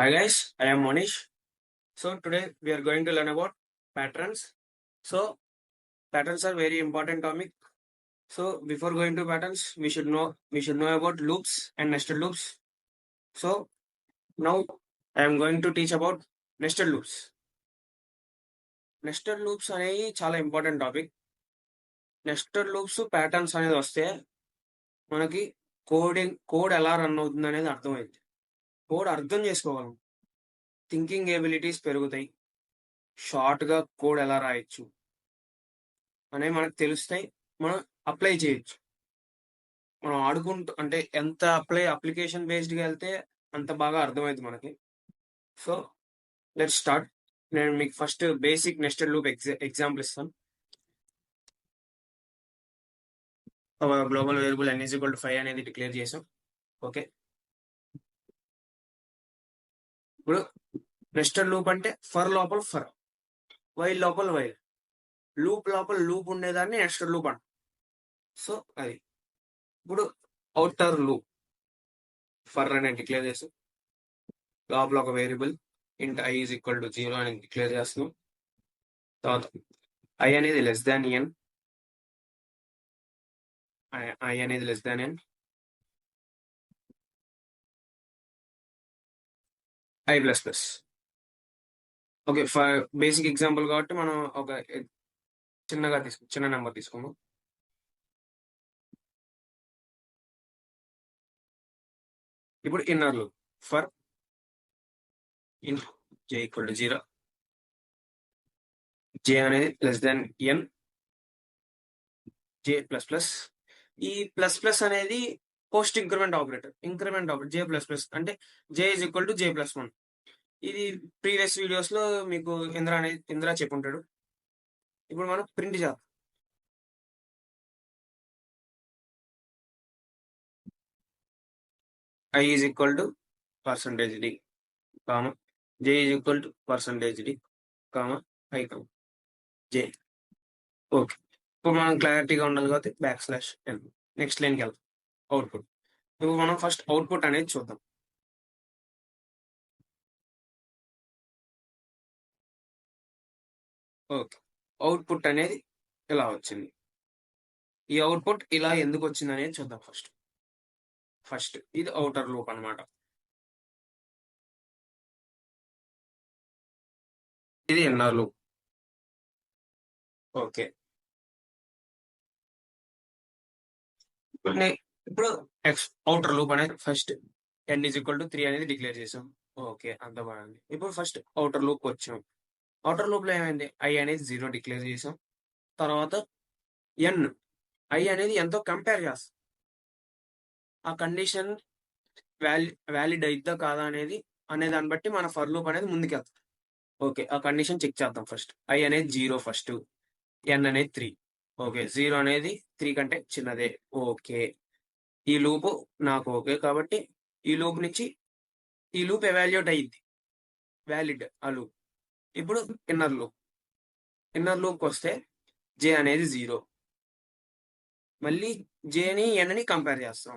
Hi guys, I am Monish. So today we are going to learn about patterns. So patterns are very important topic. So before going to patterns, we should know about loops and nested loops. So now I am going to teach about nested loops. Nested loops అనేవి చాలా important topic. Nested loops patterns అనేది వస్తే మనకి code ఎలా run అవుతుంది అనేది అర్థమైంది. Code అర్థం చేసుకోగలం. థింకింగ్ ఎబిలిటీస్ పెరుగుతాయి. షార్ట్గా కోడ్ ఎలా రాయొచ్చు అనేవి మనకు తెలుస్తాయి. మనం అప్లై చేయొచ్చు. మనం ఆడుకుంటూ అంటే ఎంత అప్లికేషన్ బేస్డ్గా వెళ్తే అంత బాగా అర్థమైంది మనకి. So let's start. నేను మీకు first basic nested loop example ఇస్తాను. గ్లోబల్ వేరియబుల్ n = 5 అనేది డిక్లేర్ చేసాం. ఓకే, ఇప్పుడు నెస్టెడ్ లూప్ అంటే ఫర్ లోపల ఫర్, వైల్ లోపల వైల్, లోపల లూప్ ఉండేదాన్ని నెస్టెడ్ లూప్ అంట. సో అది ఇప్పుడు అవుటర్ లూప్ ఫర్ అనేది డిక్లేర్ చేసాం. లోపల ఒక వేరియబుల్ ఇంట్ i = 0 అని డిక్లేర్ చేస్తున్నాం. తర్వాత i అనేది లెస్ దాన్ n, i అనేది less than n, i plus plus. Okay, for basic example కాబట్టి మనం ఒక చిన్న నెంబర్ తీసుకుందాం. ఇప్పుడు inner loop for in j = 0, j అనేది లెస్ దాన్ n, j ప్లస్ ప్లస్. ఈ ప్లస్ ప్లస్ అనేది post increment operator j plus plus అంటే j = j+1. ఇది ప్రీవియస్ వీడియోస్ లో మీకు ఇంద్రా చెప్పుంటాడు. ఇప్పుడు మనం ప్రింట్ చేద్దాం. i = %d, j = %d, i, j. Okay, ఇప్పుడు మనం క్లారిటీగా ఉండాలి కాబట్టి \n. నెక్స్ట్ లైన్కి వెళ్తాం. అవుట్పుట్. ఇప్పుడు మనం ఫస్ట్ అవుట్పుట్ అనేది చూద్దాం. ఓకే, అవుట్పుట్ అనేది ఇలా వచ్చింది. ఈ అవుట్పుట్ ఇలా ఎందుకు వచ్చింది అనేది చూద్దాం. ఫస్ట్ ఇది అవుటర్ లూప్ అన్నమాట. ఇది ఇన్నర్ లూప్. ఓకే, ఇప్పుడు అవుటర్ లూప్ అనేది ఫస్ట్ n = 3 అనేది డిక్లేర్ చేసాం. ఓకే, అంత బాగుంది. ఇప్పుడు ఫస్ట్ అవుటర్ లూప్ వచ్చాం. అవుటర్ లూప్ లో ఏమైంది, i అనేది 0 డిక్లేర్ చేసాం. తర్వాత n, i అనేది ఎంతో కంపేర్ చేస్తాం. ఆ కండిషన్ వ్యాలిడ్ అయిద్దా కాదా అనే దాన్ని బట్టి మన ఫర్ లూప్ అనేది ముందుకెళ్తాం. ఓకే, ఆ కండిషన్ చెక్ చేద్దాం. ఫస్ట్ i అనేది 0 ఫస్ట్, n అనేది 3. ఓకే, 0 అనేది 3 కంటే చిన్నదే. ఓకే, ఈ లూప్ నాకు ఓకే కాబట్టి ఈ లూప్ ఎవాల్యుయేట్ అయ్యింది, వ్యాలిడ్ ఆ లూప్. ఇప్పుడు ఇన్నర్ లూప్కి వస్తే j అనేది 0, మళ్ళీ jని nని కంపేర్ చేస్తాం.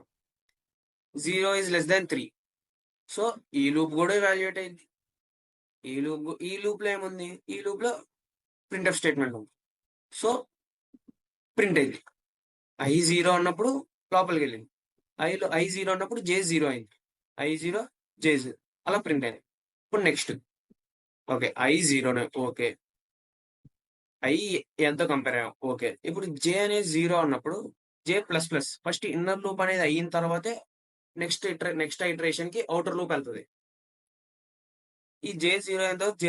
0 < 3, సో ఈ లూప్ కూడా ఎవాల్యుయేట్ అయింది. ఈ లూప్ లో ఏముంది, ఈ లూప్ లో ప్రింట్ఎఫ్ స్టేట్మెంట్ ఉంది. సో ప్రింట్ అయింది. i 0 అన్నప్పుడు లోపలికి వెళ్ళింది, i 0 అన్నప్పుడు j 0 అయింది, i 0 j 0 అలా ప్రింట్ అయింది. ఇప్పుడు next okay, i 0, okay, i ఎంతో కంపేర్ అయ్యాం. ఓకే, ఇప్పుడు j అనేది 0 అన్నప్పుడు j plus plus. First inner loop అనేది అయిన తర్వాతే నెక్స్ట్ ఐటరేషన్ కి అవుటర్ లూప్ వెళ్తుంది. ఈ j0 ఎంత, j++.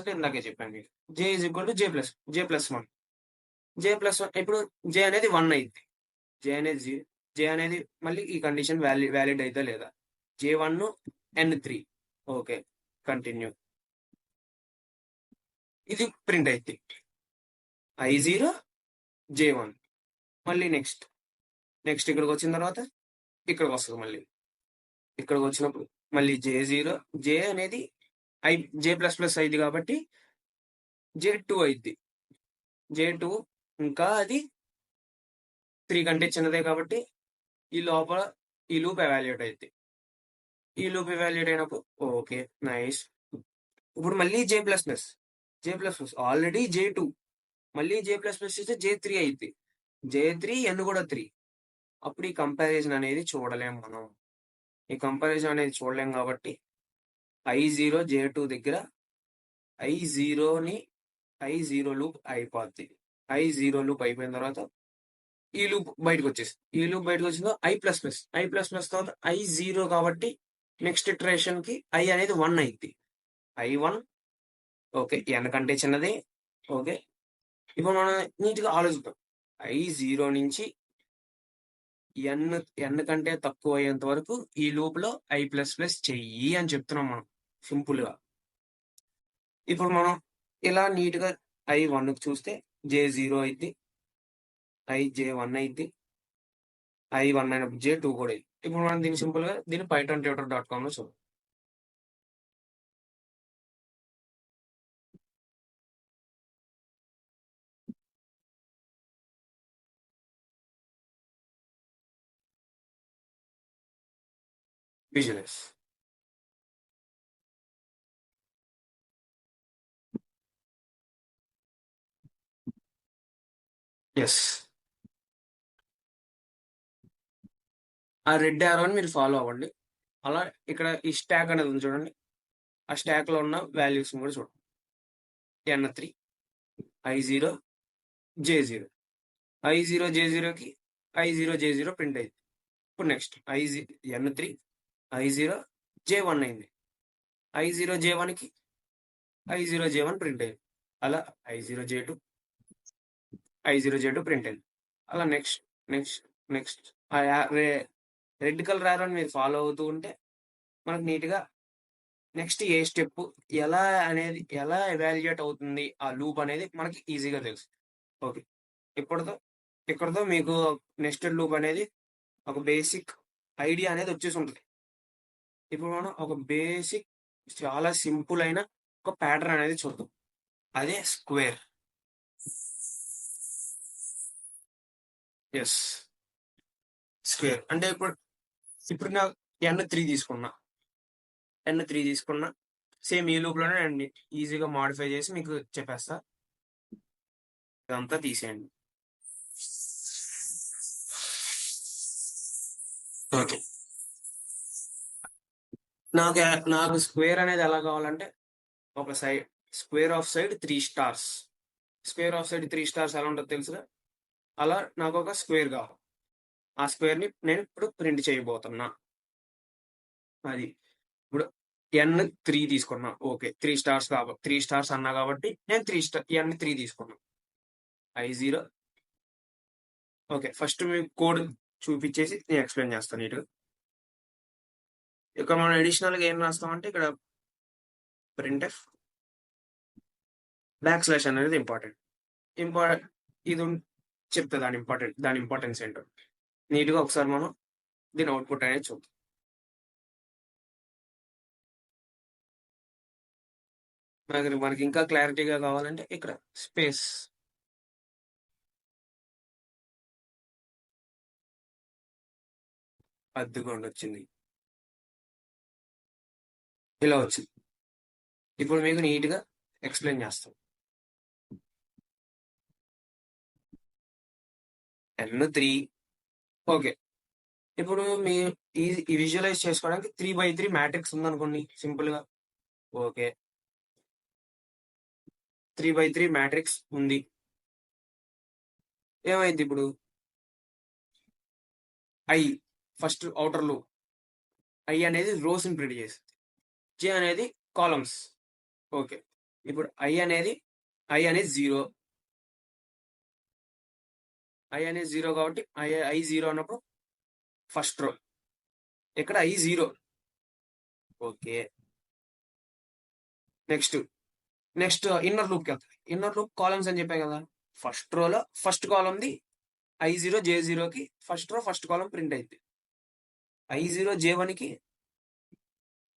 అంటే ఇందాకే చెప్పాను మీకు, j = j+1. j+1 ఇప్పుడు j అనేది 1 అయింది. j అనేది మళ్ళీ ఈ కండిషన్ వ్యాలిడ్ అయితే లేదా, j1 n3. Okay, continue. ఇది ప్రింట్ అయితే i 0 j1. మళ్ళీ నెక్స్ట్ ఇక్కడికి వచ్చిన తర్వాత ఇక్కడికి వస్తుంది. మళ్ళీ ఇక్కడికి వచ్చినప్పుడు మళ్ళీ j0, j అనేది j++ అయింది కాబట్టి j2 అయింది. j2 ఇంకా అది 3 కంటే చిన్నదే కాబట్టి ఈ లూప్ ఎవాల్యుయేట్ అయింది. ఈ లూప్ ఇవాల్యుయేట్ అయినప్పుడు ఓకే. నైస్. ఇప్పుడు మళ్ళీ జే ప్లస్ ప్లస్. ఆల్రెడీ J2 మళ్ళీ J ప్లస్ ప్లస్ చేస్తే J3 అయిద్ది. J3 n కూడా 3. అప్పుడు ఈ కంపారిజన్ అనేది చూడలేం మనం. ఈ కంపారిజన్ అనేది చూడలేం కాబట్టి I0 J2 దగ్గర I0ని I0 లూప్ అయిపోద్ది. I0 లూప్ అయిపోయిన తర్వాత ఈ లూప్ బయటకొచ్చేసింది. ఈ లూప్ బయటకొచ్చిందో I++. తర్వాత I0 కాబట్టి నెక్స్ట్ ఇటరేషన్‌కి I అనేది 1 అయిద్ది. I1 okay. n కంటే చిన్నది. ఓకే. ఇప్పుడు మనం నీట్‌గా ఆలోచిద్దాం. I0 నుంచి n కంటే తక్కువ అయ్యేంత వరకు ఈ లూప్‌లో I++ చెయ్యి అని చెప్తున్నాం మనం సింపుల్‌గా. ఇప్పుడు మనం ఇలా నీట్‌గా I1కి చూస్తే J0 అయిద్ది. J1 అయిద్ది. I1 అయినప్పుడు J2 కూడా అయిద్ది. ఇప్పుడు మనం దీన్ని సింపుల్‌గా దీన్ని pythontutor.comలో చూద్దాం. విజువలైజ్. యెస్. ఆ రెడ్ యారోని మీరు ఫాలో అవ్వండి. అలా ఇక్కడ ఈ స్టాక్ అనేది ఉంది చూడండి. ఆ స్టాక్‌లో ఉన్న వాల్యూస్‌ని కూడా చూడండి. n3, I0, J0. I0, J0కి I0, J0 print అయింది. ఇప్పుడు నెక్స్ట్ n3, I0, J1 అయింది. I0, J1కి I0, J1 ప్రింట్ అయింది. అలా I0, J2, I0, J2 print అయింది. అలా నెక్స్ట్ ఆ రెడ్ కలర్ యారోని మీరు ఫాలో అవుతూ ఉంటే మనకు నీట్‌గా నెక్స్ట్ ఏ స్టెప్ ఎలా ఎవాల్యుయేట్ అవుతుంది ఆ లూప్ అనేది మనకి ఈజీగా తెలుసు. ఓకే. ఇక్కడితో మీకు నెస్టెడ్ లూప్ అనేది ఒక బేసిక్ ఐడియా అనేది వచ్చేసి ఉంటుంది. ఇప్పుడు మనం ఒక బేసిక్ చాలా సింపుల్ అయిన ఒక ప్యాటర్న్ అనేది చూద్దాం. అదే స్క్వేర్. యెస్. స్క్వేర్ అంటే ఇప్పుడు నా n3 తీసుకున్నా. సేమ్ ఈ లూప్‌లోనే నేను ఈజీగా మోడిఫై చేసి మీకు చెప్పేస్తా. ఇదంతా తీసేయండి. ఓకే. నాకు స్క్వేర్ అనేది ఎలా కావాలంటే ఒక square of side 3 stars. Square of side 3 stars ఎలా ఉంటదో తెలుసుగా? అలా నాకు ఒక స్క్వేర్ కావాలి. ఆ స్క్వేర్‌ని నేను ఇప్పుడు ప్రింట్ చేయబోతున్నా. అది. ఇప్పుడు n3 తీసుకున్నా. ఓకే. 3 స్టార్స్ అన్నా కాబట్టి నేను n3 తీసుకున్నా. I0 okay. ఫస్ట్ మీకు కోడ్ చూపించేసి నేను ఎక్స్‌ప్లెయిన్ చేస్తాను నీట్‌గా. ఇక్కడ మనం అడిషనల్‌గా ఏం రాస్తామంటే ఇక్కడ ప్రింట్ఎఫ్ బ్యాక్ స్లాష్ అనేది ఇంపార్టెంట్. ఇది చెప్తా దాని ఇంపార్టెన్స్ ఏంటో. నీట్‌గా ఒకసారి మనం దీని అవుట్‌పుట్ అనేది చూద్దాం. మనకి ఇంకా క్లారిటీగా కావాలంటే ఇక్కడ స్పేస్ అద్దుకోండి వచ్చింది. ఇలా వచ్చింది. ఇప్పుడు మీకు నీట్‌గా ఎక్స్‌ప్లెయిన్ చేస్తాం. n3 okay. ఇప్పుడు ఈ విజువలైజ్ చేసుకోవడానికి 3/3 మ్యాట్రిక్స్ ఉందనుకోండి సింపుల్‌గా. ఓకే. 3/3 మ్యాట్రిక్స్ ఉంది. ఏమైద్ది ఇప్పుడు? I first outer loop. I అనేది రోస్‌ని ప్రింట్ చేస్తది. J అనేది కాలమ్స్. ఓకే. ఇప్పుడు I అనేది 0. I అనేది 0 కాబట్టి I 0 అన్నప్పుడు ఫస్ట్ రో. ఇక్కడ I 0. ఓకే. నెక్స్ట్ ఇన్నర్ లూప్‌కెళ్తాయి. ఇన్నర్ లూప్ కాలమ్స్ అని చెప్పా కదా! ఫస్ట్ రోలో ఫస్ట్ కాలమ్‌ది I0, J0కి first row, first column print అయిద్ది. I0, J1కి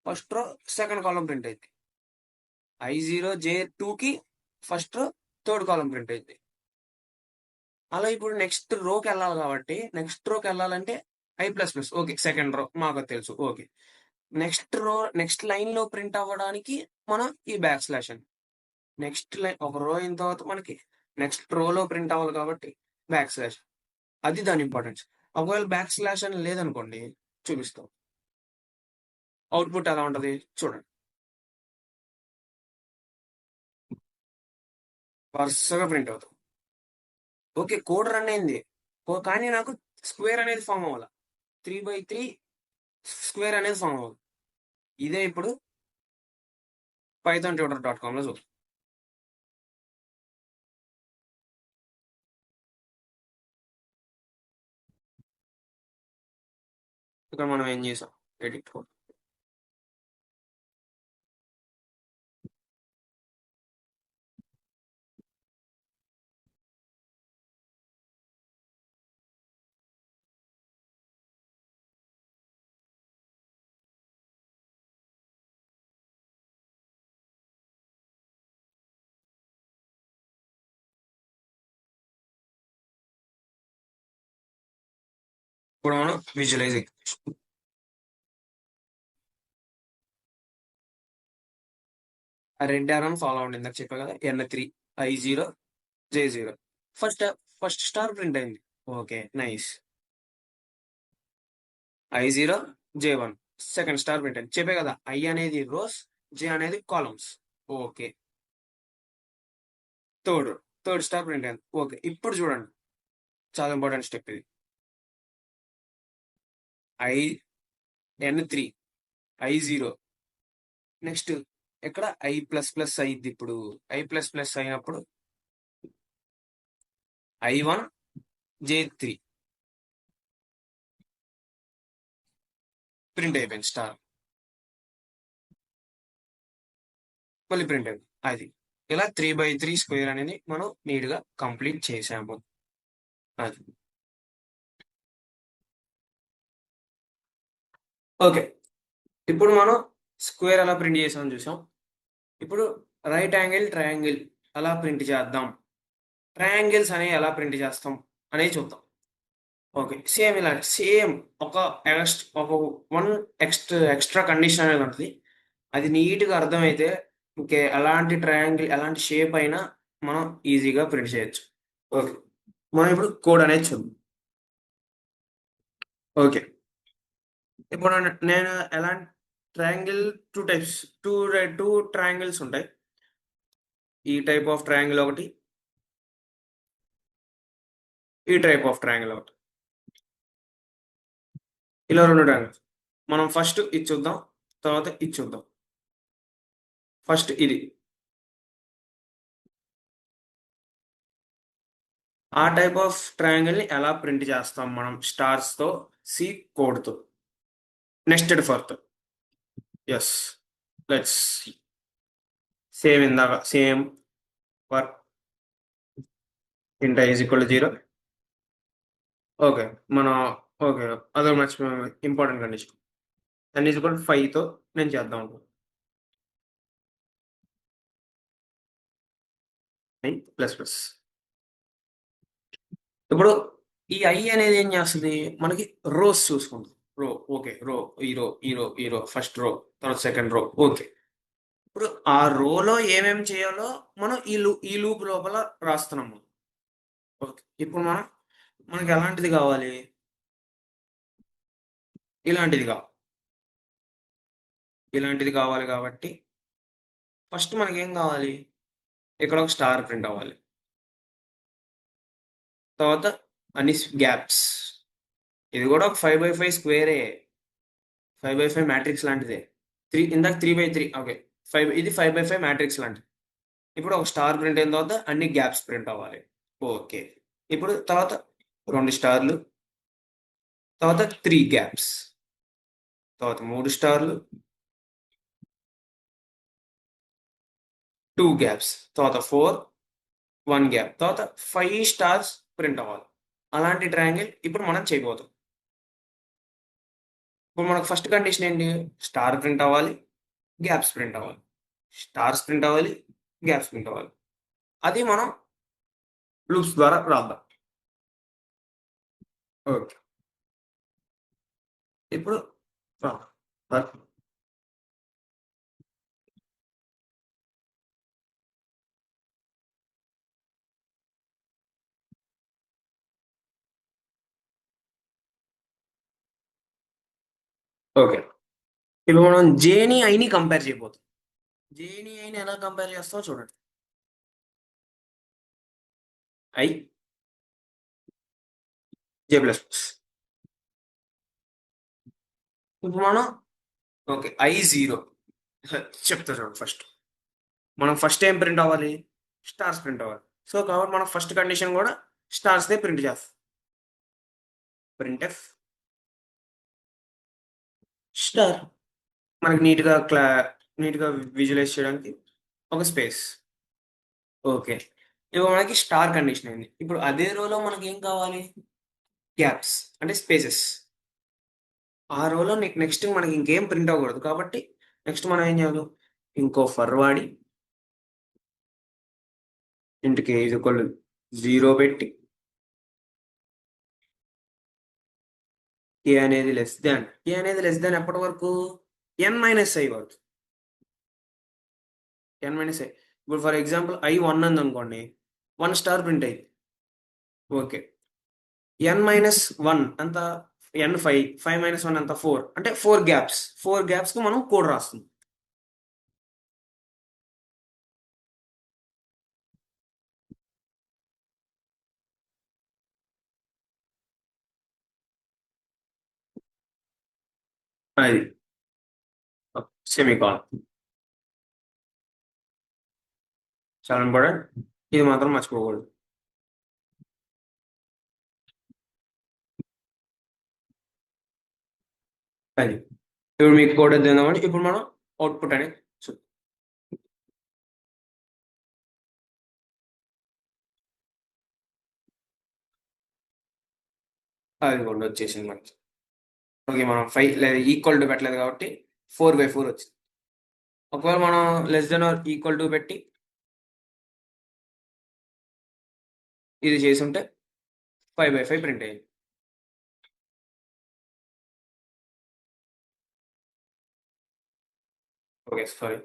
first row, second column print అయిద్ది. I0, J2కి first row, third column print అయిద్ది. అలా ఇప్పుడు నెక్స్ట్ రోకెళ్ళాలి కాబట్టి నెక్స్ట్ రోకెళ్ళాలంటే I++. ఓకే. సెకండ్ రో మాకు తెలుసు. ఓకే. నెక్స్ట్ లైన్‌లో ప్రింట్ అవ్వడానికి మనం ఈ బ్యాక్ స్లాష్ అని. నెక్స్ట్ లైన్ ఒక రో అయిన తర్వాత మనకి నెక్స్ట్ రోలో ప్రింట్ అవ్వాలి కాబట్టి బ్యాక్ స్లాష్. అది దాని ఇంపార్టెన్స్. ఒకవేళ బ్యాక్ స్లాష్ అని లేదనుకోండి చూపిస్తాం. అవుట్‌పుట్ ఎలా ఉంటది చూడండి. వరుసగా ప్రింట్ అవుతుంది. ఓకే. కోడ్ రన్ అయింది. కానీ నాకు స్క్వేర్ అనేది ఫార్మ్ అవ్వాల. 3/3 స్క్వేర్ అనేది ఫార్మ్ అవ్వదు. ఇదే ఇప్పుడు pythontutor.comలో చూద్దాం. ఇక్కడ మనం ఏం చేసాం ఎడిట్ కోడ్. ఇప్పుడు మనం విజువలైజింగ్ రెడ్ ఆరమ్ ఫాలో అవ్వండి. ఇందాక చెప్పా కదా N3 I0 J0 first first star print అయింది. Okay nice. I0 J1 second star print అయింది. చెప్పే కదా I అనేది రోస్, J అనేది columns. Okay. Third star print అయింది. ఓకే. ఇప్పుడు చూడండి చాలా ఇంపార్టెంట్ స్టెప్ ఇది. N3 I0 నెక్స్ట్ ఎక్కడ I++ అయింది. ఇప్పుడు I++ అయినప్పుడు I1 J3 ప్రింట్ అయిపోయింది స్టార్. మళ్ళీ ప్రింట్ అయింది. అది ఇలా 3/3 స్క్వేర్ అనేది మనం నీట్ గా కంప్లీట్ చేసాము. అది ఓకే. ఇప్పుడు మనం స్క్వేర్ ఎలా ప్రింట్ చేసామని చూసాం. ఇప్పుడు రైట్ యాంగిల్ ట్రయాంగిల్ ఎలా ప్రింట్ చేద్దాం, ట్రయాంగిల్స్ అనేవి ఎలా ప్రింట్ చేస్తాం అనేది చూద్దాం. ఓకే. సేమ్ ఇలా సేమ్ ఒక ఒక వన్ ఎక్స్ట్రా కండిషన్ అనేది ఉంటుంది. అది నీట్గా అర్థమైతే ఇంకే ఎలాంటి ట్రయాంగిల్ ఎలాంటి షేప్ అయినా మనం ఈజీగా ప్రింట్ చేయొచ్చు. ఓకే. మనం ఇప్పుడు కోడ్ అనేది చూద్దాం. ఓకే. ఇప్పుడు నేను ఎలాంటి triangle two types two triangles ఉంటాయి. ఈ టైప్ ఆఫ్ ట్రయాంగిల్ ఒకటి, ఈ టైప్ ఆఫ్ ట్రయాంగిల్ ఒకటి. ఇలా రెండు ట్రయాంగిల్స్. మనం ఫస్ట్ ఇది చూద్దాం, తర్వాత ఇది చూద్దాం. ఫస్ట్ ఇది. ఆ టైప్ ఆఫ్ ట్రయాంగిల్ ని ఎలా ప్రింట్ చేస్తాం మనం స్టార్స్ తో, సి కోడ్ తో, నెస్టెడ్ ఫర్ తో. ఎస్ లెట్స్ సేమ్ ఇందాక సేమ్ ఫర్ ఇంట ఈజ్ ఈక్వల్ 0. ఓకే. మనం ఓకే అదొక మర్చిపోయాం important condition. n is equal 5 తో నేను చేద్దాం అనుకుంటున్నాను. ప్లస్ ఇప్పుడు ఈ ఐ అనేది ఏం చేస్తుంది మనకి రోస్ చూసుకుంటుంది. రో ఓకే రో ఈ రో ఫస్ట్ రో తర్వాత సెకండ్ రో. ఓకే. ఇప్పుడు ఆ రోలో ఏమేమి చేయాలో మనం ఈ లూప్ లోపల రాస్తున్నాము. ఓకే. ఇప్పుడు మనకి ఎలాంటిది కావాలి, ఇలాంటిది కావాలి. ఇలాంటిది కావాలి కాబట్టి ఫస్ట్ మనకేం కావాలి, ఇక్కడ ఒక స్టార్ ప్రింట్ అవ్వాలి. తర్వాత అన్ని గ్యాప్స్. ఇది కూడా ఒక 5/5 స్క్వేరే, 5/5 మ్యాట్రిక్స్ లాంటిదే. ఇందాక 3/3. ఓకే. ఇది 5/5 మ్యాట్రిక్స్ లాంటిది. ఇప్పుడు ఒక స్టార్ ప్రింట్ అయిన తర్వాత అన్ని గ్యాప్స్ ప్రింట్ అవ్వాలి. ఓకే. ఇప్పుడు తర్వాత 2 స్టార్లు, తర్వాత 3 గ్యాప్స్, తర్వాత 3 స్టార్లు, 2 గ్యాప్స్, తర్వాత 4, 1 గ్యాప్, తర్వాత 5 స్టార్స్ ప్రింట్ అవ్వాలి. అలాంటి ట్రయాంగిల్ ఇప్పుడు మనం చేయబోతాం. ఇప్పుడు మనకు ఫస్ట్ కండిషన్ ఏంటి, స్టార్ ప్రింట్ అవ్వాలి, గ్యాప్స్ ప్రింట్ అవ్వాలి. స్టార్స్ ప్రింట్ అవ్వాలి, గ్యాప్స్ ప్రింట్ అవ్వాలి. అది మనం లూప్స్ ద్వారా రాద్దాం. ఓకే. ఇప్పుడు ఓకే. ఇప్పుడు మనం జేని, ఐని కంపేర్ చేయబోతున్నాం. జేని, ఐని ఎలా కంపేర్ చేస్తామో చూడండి. I, J plus plus. ఇప్పుడు మనం ఓకే. ఐ 0 చెప్తా చూడండి ఫస్ట్. మనం ఫస్ట్ ఏం ప్రింట్ అవ్వాలి? స్టార్స్ ప్రింట్ అవ్వాలి. సో, కాబట్టి మనం ఫస్ట్ కండిషన్ కూడా స్టార్స్‌దే ప్రింట్ చేస్తాం. Printf star. మనకి నీట్‌గా విజువలైజ్ చేయడానికి ఒక స్పేస్. ఓకే. ఇప్పుడు మనకి స్టార్ కండిషన్ అయింది. ఇప్పుడు అదే రోలో మనకేం కావాలి? గ్యాప్స్ అంటే స్పేసెస్. ఆ రోలో నెక్స్ట్ మనకి ఇంకేం ప్రింట్ అవ్వకూడదు. కాబట్టి నెక్స్ట్ మనం ఏం చేయాలి? ఇంకో ఫర్ వాడి ఇంట్ k 0 పెట్టి k అనేది లెస్ దాన్ ఎప్పటి వరకు? n-i వరకు. n-i. ఇప్పుడు ఫర్ ఎగ్జాంపుల్ i 1 ఉందనుకోండి. 1 స్టార్ ప్రింట్ అయ్యిద్ది. ఓకే. n-1 ఎంత? n5. 5 - 1 ఎంత? 4. అంటే 4 గ్యాప్స్. 4 గ్యాప్స్‌కి మనం కోడ్ రాస్తున్నాం. అది. సెమీకోలన్. చాలా ఇంపార్టెంట్. ఇది మాత్రం మర్చిపోకూడదు. అది. ఇప్పుడు మీకు కోడ్ అర్థమైందనుకోండి. ఇప్పుడు మనం అవుట్‌పుట్ అనేది చూద్దాం. అదిగోండి వచ్చేసింది మనకి. ఓకే. మనం 5 లేదా ఈక్వల్ టు పెట్టలేదు కాబట్టి 4/4 వచ్చింది. ఒకవేళ మనం less than or equal to పెట్టి ఇది చేసుంటే 5/5 ప్రింట్ అయ్యేది. ఓకే. సారీ.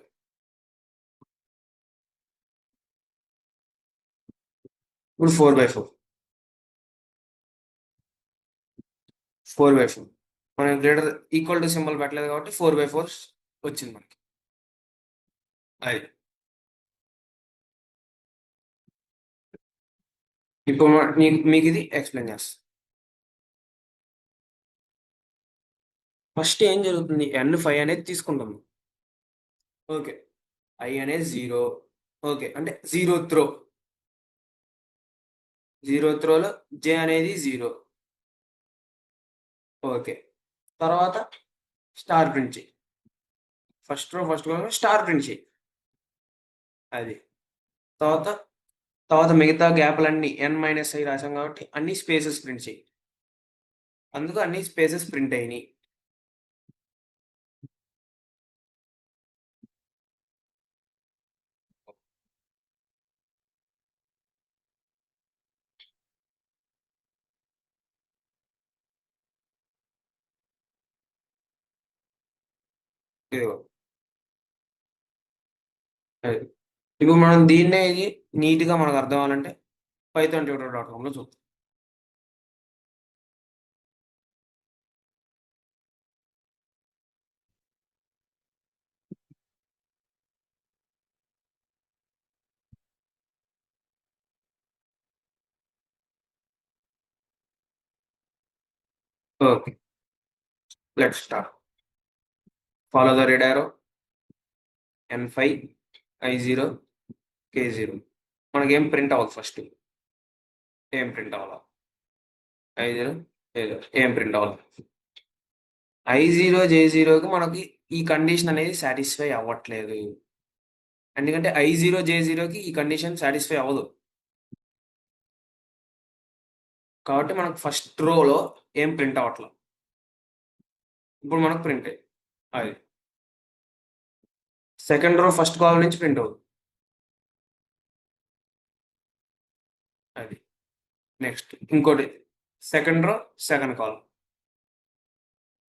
ఇప్పుడు 4/4. 4/4. మనం ఈక్వల్ టు సింబల్ పెట్టలేదు కాబట్టి 4/4 వచ్చింది మనకి. అది. ఇప్పుడు మీకిది ఎక్స్‌ప్లెయిన్ చేస్తా. ఫస్ట్ ఏం జరుగుతుంది? n5 అనేది తీసుకుంటాము. ఓకే. i అనేది 0. ఓకే. అంటే 0th రో. 0th రోలో j అనేది 0. ఓకే. తర్వాత స్టార్ ప్రింట్ చెయి. ఫస్ట్ కాలమ్‌లో స్టార్ ప్రింట్ చెయి. అది. తర్వాత, తర్వాత మిగతా గ్యాప్‌లన్నీ n-i రాసాం కాబట్టి అన్ని స్పేసెస్ ప్రింట్ చెయి. అందుకు అన్ని స్పేసెస్ ప్రింట్ అయినియి. ఇదిగో. అది. ఇప్పుడు మనం దీన్నే ఇది నీట్‌గా మనకు అర్థం అవ్వాలంటే pythontutor.comలో చూద్దాం. Okay. Let's start. Follow the red arrow. n5, i0, k0. మనకేం ప్రింట్ అవ్వదు ఫస్ట్. ఏం ప్రింట్ అవ్వలా. i0, k0 ఏం ప్రింట్ అవ్వలా. i0, j0కి మనకి ఈ కండిషన్ అనేది సాటిస్ఫై అవ్వట్లేదు. ఎందుకంటే i0, j0కి ఈ కండిషన్ సాటిస్ఫై అవ్వదు. కాబట్టి మనకు ఫస్ట్ రోలో ఏం ప్రింట్ అవ్వట్లేదు. ఇప్పుడు మనకు ప్రింట్ అయ్యింది. అది. సెకండ్ రో ఫస్ట్ కాలమ్ నుంచి ప్రింట్ అవుతుంది. అది. నెక్స్ట్ ఇంకోటి సెకండ్ రో సెకండ్ కాలమ్.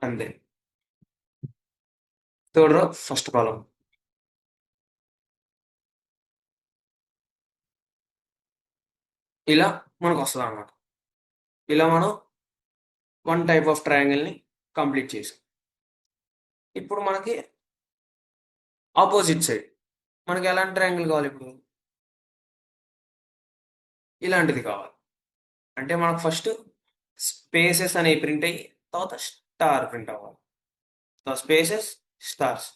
అంతే. Third row first column. ఇలా మనకు వస్తదనమాట. ఇలా మనం వన్ టైప్ ఆఫ్ ట్రయాంగిల్‌ని కంప్లీట్ చేసాం. ఇప్పుడు మనకి ఆపోజిట్ సైడ్ మనకి ఎలాంటి ట్రయాంగిల్ కావాలి ఇప్పుడు? ఇలాంటిది కావాలి. అంటే మనకు ఫస్ట్ స్పేసెస్ అనేవి ప్రింట్ అయ్యి తర్వాత స్టార్ ప్రింట్ అవ్వాలి. తర్వాత స్పేసెస్, స్టార్స్.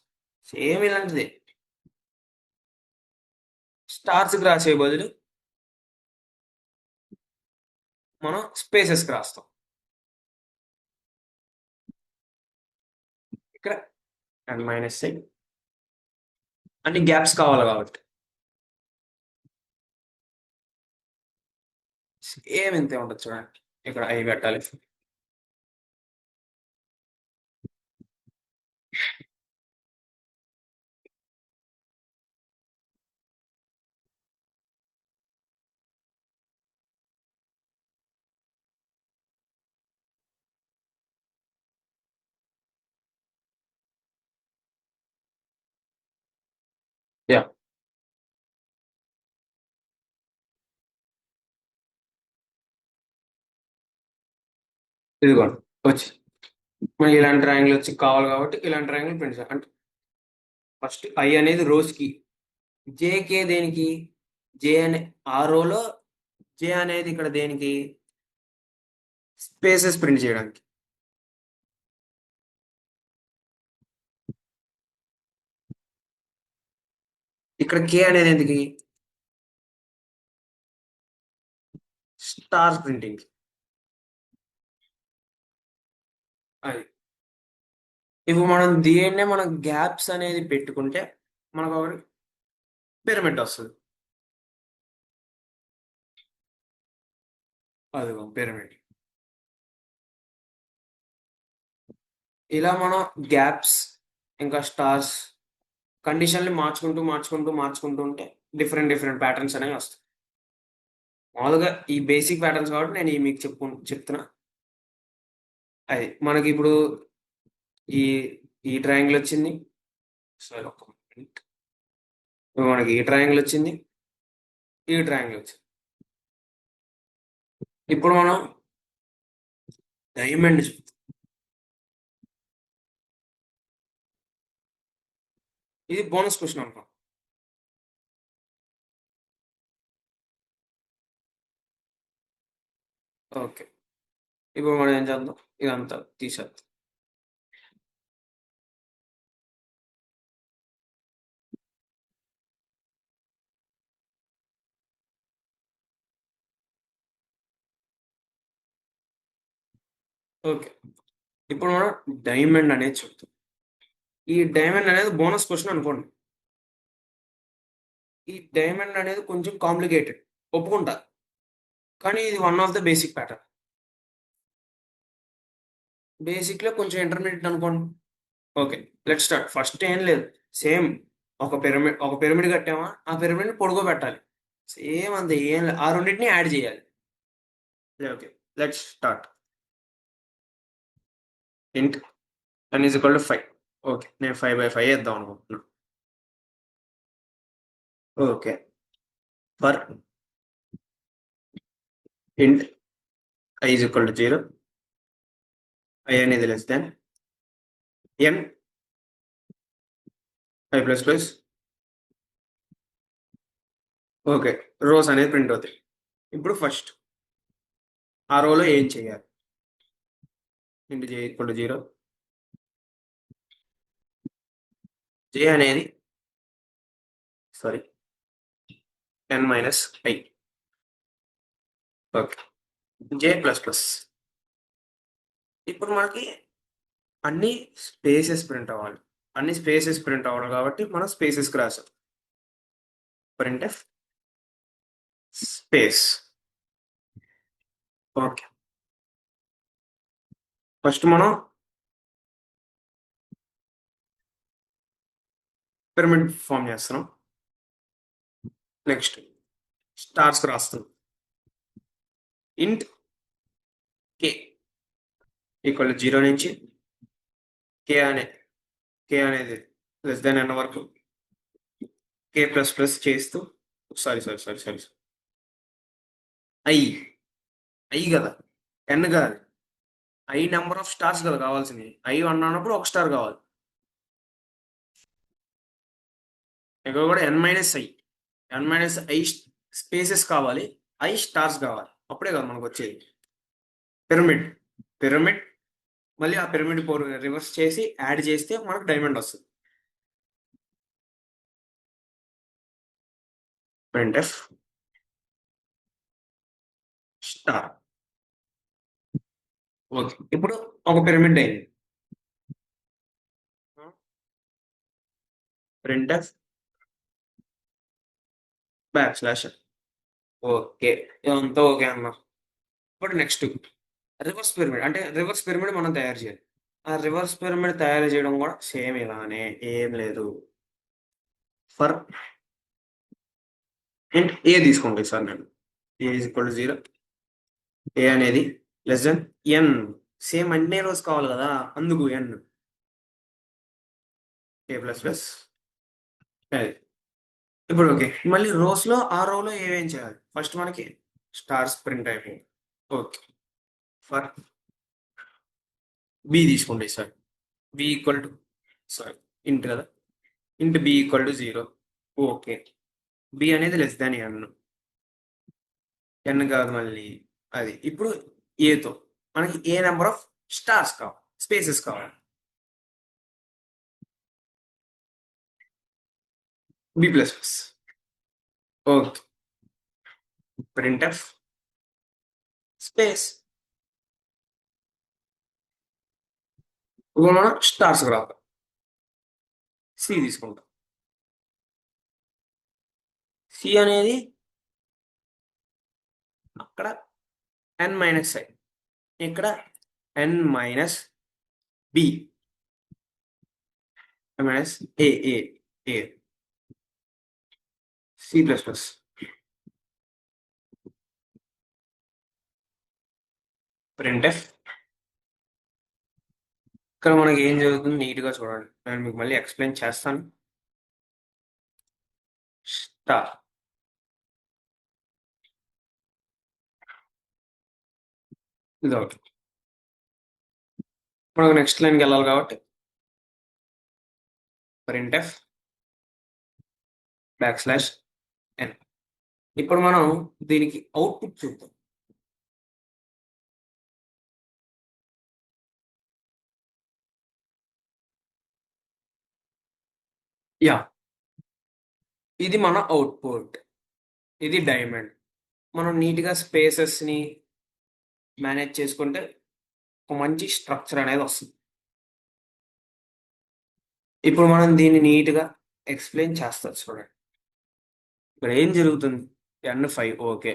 సేమ్ ఇలాంటిదే. స్టార్స్‌కి రాసే బదులు మనం స్పేసెస్‌కి రాస్తాం. ఇక్కడ అండ్ మైనస్ సైన్ అన్ని గ్యాప్స్ కావాలి కాబట్టి. సేమ్ ఇంతే ఉంటది చూడండి. ఇక్కడ అయి పెట్టాలి. యాహ్! ఇదిగోండి వచ్చింది. మనకి ఇలాంటి ట్రయాంగిల్ వచ్చి కావాలి కాబట్టి ఇలాంటి ట్రయాంగిల్ ప్రింట్ చేయాలి. అంటే ఫస్ట్ ఐ అనేది రోస్‌కి, జేకే దేనికి? జే అనే ఆ రోలో జే అనేది ఇక్కడ దేనికి? స్పేసెస్ ప్రింట్ చేయడానికి. ఇక్కడ కే అనేది ఎందుకి? Star printing. అది. ఇప్పుడు మనం దీన్నే మనం గ్యాప్స్ అనేది పెట్టుకుంటే మనకు ఒకటి పిరమిడ్ వస్తది. అదిగో పిరమిడ్. ఇలా మనం గ్యాప్స్ ఇంకా స్టార్స్ కండిషన్‌ని మార్చుకుంటూ ఉంటే డిఫరెంట్ ప్యాటర్న్స్ అనేవి వస్తాయి. మామూలుగా ఈ బేసిక్ ప్యాటర్న్స్ కాబట్టి నేను ఇయి మీకు చెప్తున్నా. అది. మనకిప్పుడు ఈ ఈ ట్రయాంగిల్ వచ్చింది. సారీ ఒక్క మినిట్. ఇప్పుడు మనకి ఈ ట్రయాంగిల్ వచ్చింది. ఈ ట్రయాంగిల్ వచ్చింది. ఇప్పుడు మనం డైమండ్ ఇది బోనస్ క్వెషన్ అనుకో. ఓకే. ఇప్పుడు మనం ఏం చేద్దాం? ఇదంతా తీసేద్దాం. ఓకే. ఇప్పుడు మనం డైమండ్ అనేది చెప్తాం. ఈ డైమండ్ అనేది బోనస్ క్వెషన్ అనుకోండి. ఈ డైమండ్ అనేది కొంచెం కాంప్లికేటెడ్. ఒప్పుకుంటా. కానీ ఇది one of the basic pattern. బేసిక్‌లో కొంచెం ఇంటర్మీడియేట్ అనుకోండి. ఓకే. Let's start. ఫస్ట్ ఏం లేదు. సేమ్ ఒక పిరమిడ్ కట్టామా, ఆ పిరమిడ్‌ని పొడుగోబెట్టాలి. సేమ్ అంతే ఏం లే. ఆ రెండిటిని యాడ్ చేయాలి. Okay. Let's start. Int n is equal to 5. Okay. నేను 5/5 ఏద్దాం అనుకుంటున్నా. Okay. For int i is equal to 0, i అనేది less than n i plus plus. Okay. Rows అనేది ప్రింట్ అవుతాయి. ఇప్పుడు ఫస్ట్ ఆ రోలో ఏం చేయాలి? Int j equal to 0, j అనేది sorry n minus i. Okay. j plus plus. ఇప్పుడు మనకి అన్ని స్పేసెస్ ప్రింట్ అవ్వాలి. అన్ని స్పేసెస్ ప్రింట్ అవ్వాలి కాబట్టి మనం స్పేసెస్‌కి రాసాం. Printf space. ఓకే. ఫస్ట్ మనం పిరమిడ్ ఫార్మ్ చేస్తున్నాం. నెక్స్ట్ స్టార్స్‌కి రాస్తున్నాం. ఇంట్ k ఈక్వల్ టు 0 నుంచి k అనే k అనేది లెస్ థాన్ n వరకు k ప్లస్ ప్లస్ చేస్తూ సారీ. i కదా! n కాదు. i నంబర్ ఆఫ్ స్టార్స్ కదా కావాల్సింది. i 1 అన్నప్పుడు ఒక స్టార్ కావాలి. ఇక్కడ కూడా n-i స్పేసెస్ కావాలి, i స్టార్స్ కావాలి, అప్పుడే కదా మనకు వచ్చేది పిరమిడ్. పిరమిడ్ మళ్ళీ ఆ పిరమిడ్ రివర్స్ చేసి యాడ్ చేస్తే మనకు డైమండ్ వస్తుంది. printf star. ఓకే, ఇప్పుడు ఒక పిరమిడ్ అయింది. printf back slash. ఓకే, ఇదంతా ఓకే అన్న. ఇప్పుడు నెక్స్ట్ రివర్స్ పిరమిడ్, అంటే రివర్స్ పిరమిడ్ మనం తయారు చేయాలి. ఆ రివర్స్ పిరమిడ్ తయారు చేయడం కూడా సేమ్ ఇలానే, ఏం లేదు. ఫర్ ఇంట్ ఏ తీసుకోండి సార్, నేను ఏ ఈజ్ ఈక్వల్ టు 0, ఏ అనేది లెస్ దెన్ ఎన్. సేమ్ అన్ని రోజు కావాలి కదా, అందుకు ఎన్. A plus plus. ఇప్పుడు ఓకే, మళ్ళీ రోస్ లో ఆ రోలో ఏమేం చేయాలి, ఫస్ట్ మనకి స్టార్స్ ప్రింట్ అయిపోయింది. ఓకే, ఫర్ బి తీసుకోండి sir, b equal to, sorry int కదా, int b equal to 0. Okay, b అనేది లెస్ దాన్ ఎన్ కాదు మళ్ళీ అది. ఇప్పుడు ఏతో మనకి ఏ నెంబర్ ఆఫ్ స్టార్స్ కావాలి, స్పేసెస్ కావాలి. B plus plus. Okay, printf space. ఇప్పుడు మనం స్టార్స్ రావాలి, సి తీసుకుంటాం. సి అనేది అక్కడ n-i, ఇక్కడ n - b minus a a a c plus plus. Printf ఇక్కడ మనకి ఏం జరుగుతుంది నీట్గా చూడండి, నేను మీకు మళ్ళీ ఎక్స్ప్లెయిన్ చేస్తాను. స్టార్ ఇది ఒకటి. మనకు నెక్స్ట్ లైన్కి వెళ్ళాలి కాబట్టి ప్రింట్ఎఫ్ బ్యాక్ స్లాష్ n. ఇప్పుడు మనం దీనికి అవుట్పుట్ చూద్దాం. యా, ఇది మన అవుట్పుట్, ఇది డైమండ్. మనం నీట్గా స్పేసెస్ని మేనేజ్ చేసుకుంటే ఒక మంచి స్ట్రక్చర్ అనేది వస్తుంది. ఇప్పుడు మనం దీన్ని నీట్గా ఎక్స్ప్లెయిన్ చేస్తాం చూడండి. ఇక్కడ ఏం జరుగుతుంది, n5 ఓకే,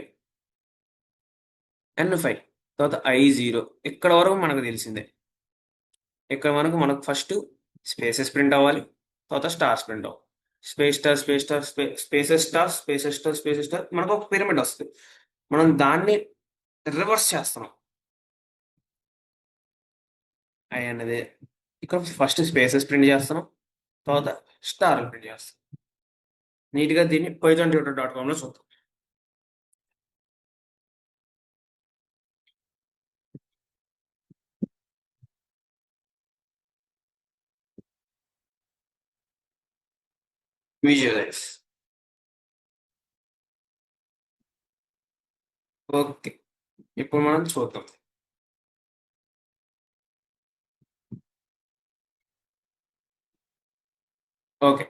n5 తర్వాత i0 ఇక్కడ వరకు మనకు తెలిసిందే. ఇక్కడ మనకు ఫస్ట్ స్పేసెస్ ప్రింట్ అవ్వాలి, తర్వాత స్టార్స్ ప్రింట్ అవ్వాలి. Space star space star spaces star spaces star spaces star, మనకు ఒక పిరమిడ్ వస్తుంది. మనం దాన్ని రివర్స్ చేస్తున్నాం. ఐ అనేది ఇక్కడ ఫస్ట్ స్పేసెస్ ప్రింట్ చేస్తున్నాం, తర్వాత స్టార్ ప్రింట్ చేస్తాం. నీట్గా దీన్ని pythontutor.com లో చూద్దాం. విజువలైజ్. ఓకే, ఇప్పుడు మనం చూద్దాం. Okay,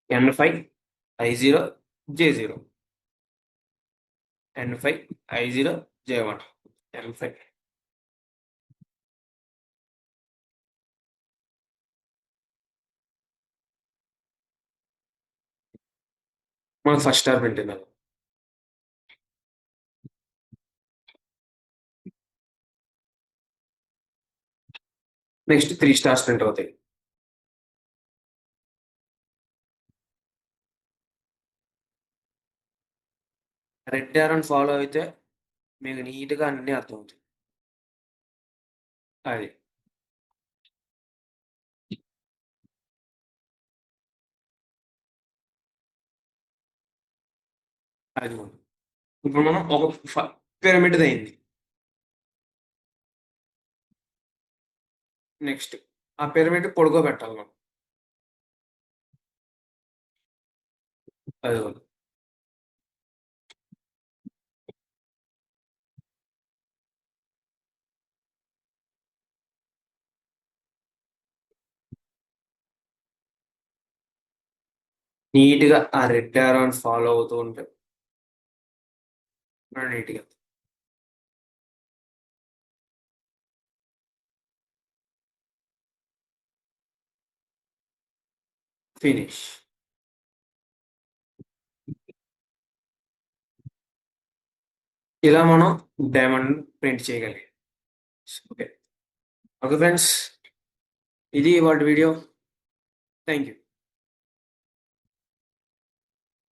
n5 i0 j0, n5 i0 j1, n5. మనకు ఫస్ట్ స్టార్ ప్రింట్ అయింది. నెక్స్ట్ 3 స్టార్స్ ప్రింట్ అవుతాయి. రెడ్ ఆరన్ ఫాలో అయితే మీకు నీట్గా అన్ని అర్థమవుతాయి. అది అది ఇప్పుడు మనం ఒక పిరమిడ్ అయింది. నెక్స్ట్ ఆ పిరమిడ్ పొడుగోబెట్టాలి మనం. అదిగోండి. నీట్‌గా ఆ రెడ్ యారోని ఫాలో అవుతూ ఉంటే నీట్‌గా ఫినిష్. ఇలా మనం డైమండ్ ప్రింట్ చేయగలిగాం. ఓకే. Okay friends. ఇది ఇవాల్టి వీడియో. Thank you.